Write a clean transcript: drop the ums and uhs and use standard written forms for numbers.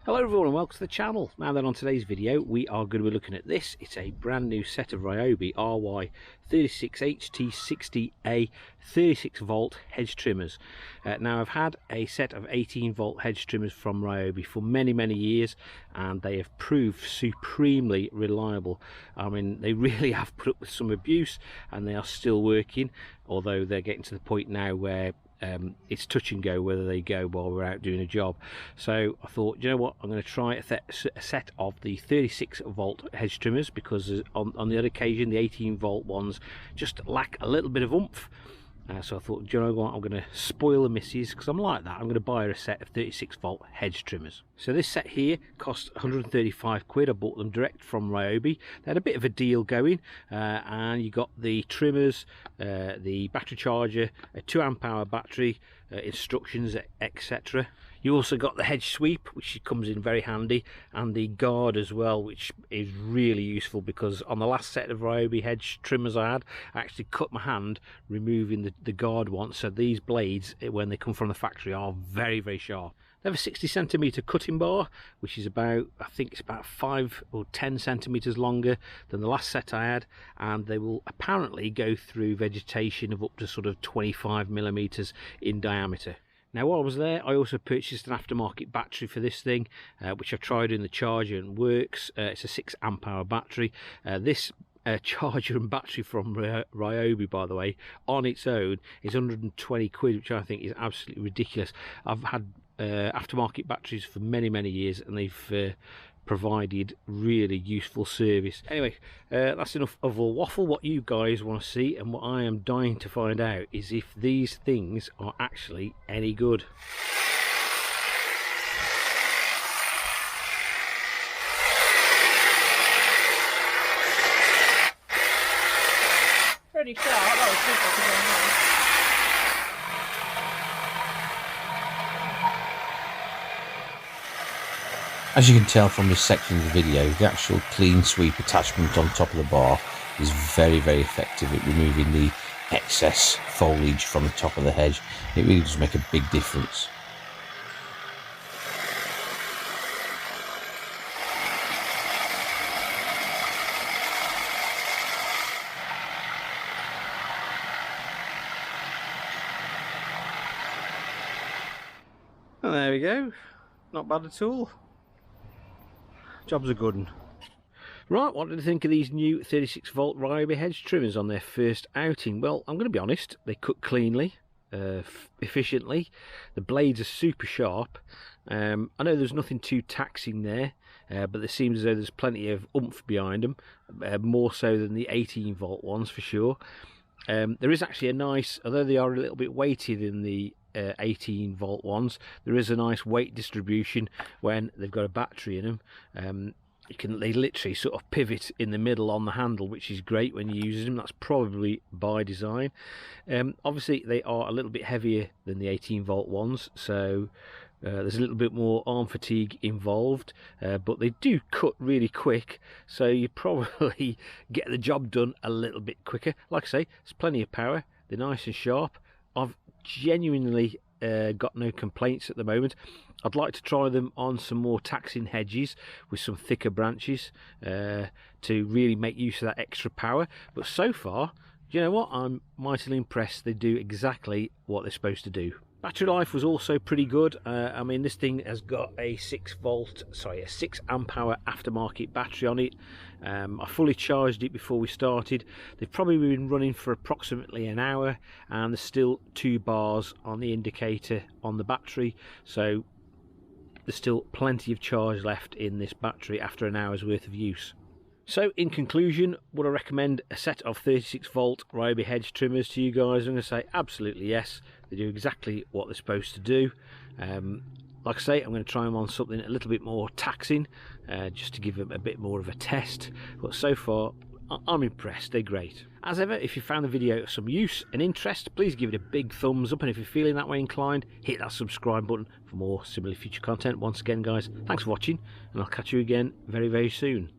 Hello everyone and welcome to the channel. Now then, on today's video we are going to be looking at this. It's a brand new set of Ryobi RHT1851R20 36 volt hedge trimmers. Now I've had a set of 18 volt hedge trimmers from Ryobi for many years, and they have proved supremely reliable. I mean, they really have put up with some abuse and they are still working, although they're getting to the point now where it's touch and go whether they go while we're out doing a job. So I thought, you know what, I'm going to try a set of the 36 volt hedge trimmers, because on the other occasion the 18 volt ones just lack a little bit of oomph. So I thought, do you know what, I'm going to spoil the missus, because I'm like that. I'm going to buy her a set of 36 volt hedge trimmers. So this set here cost 135 quid. I bought them direct from Ryobi. They had a bit of a deal going, and you got the trimmers, the battery charger, a 2 amp hour battery, instructions, etc. You also got the hedge sweep, which comes in very handy, and the guard as well, which is really useful, because on the last set of Ryobi hedge trimmers I had, I actually cut my hand removing the guard once. So these blades, when they come from the factory, are very sharp. They have a 60cm cutting bar, which is about, I think it's about 5 or 10 centimeters longer than the last set I had, and they will apparently go through vegetation of up to sort of 25mm in diameter. Now while I was there, I also purchased an aftermarket battery for this thing, which I've tried in the charger and works. It's a 6 amp hour battery. This charger and battery from Ryobi, by the way, on its own is 120 quid, which I think is absolutely ridiculous. I've had aftermarket batteries for many years, and they've provided really useful service. Anyway, that's enough of a waffle. What you guys want to see, and what I am dying to find out, is if these things are actually any good. Pretty sharp. That was super to go on. As you can tell from this section of the video, the actual clean sweep attachment on top of the bar is very effective at removing the excess foliage from the top of the hedge. It really does make a big difference. And there we go, not bad at all. Job's a good one. Right, what did I think of these new 36 volt Ryobi hedge trimmers on their first outing? Well, I'm going to be honest, they cut cleanly, efficiently. The blades are super sharp. I know there's nothing too taxing there, but there seems as though there's plenty of oomph behind them, more so than the 18 volt ones for sure. There is actually a nice, although they are a little bit weighted in the 18 volt ones, there is a nice weight distribution when they've got a battery in them. They literally sort of pivot in the middle on the handle, which is great when you use them. That's probably by design. Obviously they are a little bit heavier than the 18 volt ones, so there's a little bit more arm fatigue involved, but they do cut really quick, so you probably get the job done a little bit quicker. Like I say, there's plenty of power, they're nice and sharp. I've genuinely got no complaints at the moment. I'd like to try them on some more taxing hedges with some thicker branches to really make use of that extra power, but so far, you know what, I'm mightily impressed. They do exactly what they're supposed to do. Battery life was also pretty good. I mean, this thing has got a 6 amp hour aftermarket battery on it. I fully charged it before we started. They've probably been running for approximately an hour, and there's still 2 bars on the indicator on the battery, so there's still plenty of charge left in this battery after an hour's worth of use. So in conclusion, would I recommend a set of 36 volt Ryobi hedge trimmers to you guys? I'm going to say absolutely yes. They do exactly what they're supposed to do. Like I say, I'm going to try them on something a little bit more taxing, just to give them a bit more of a test. But so far, I'm impressed. They're great. As ever, if you found the video of some use and interest, please give it a big thumbs up, and if you're feeling that way inclined, hit that subscribe button for more similar future content. Once again, guys, thanks for watching, and I'll catch you again very soon.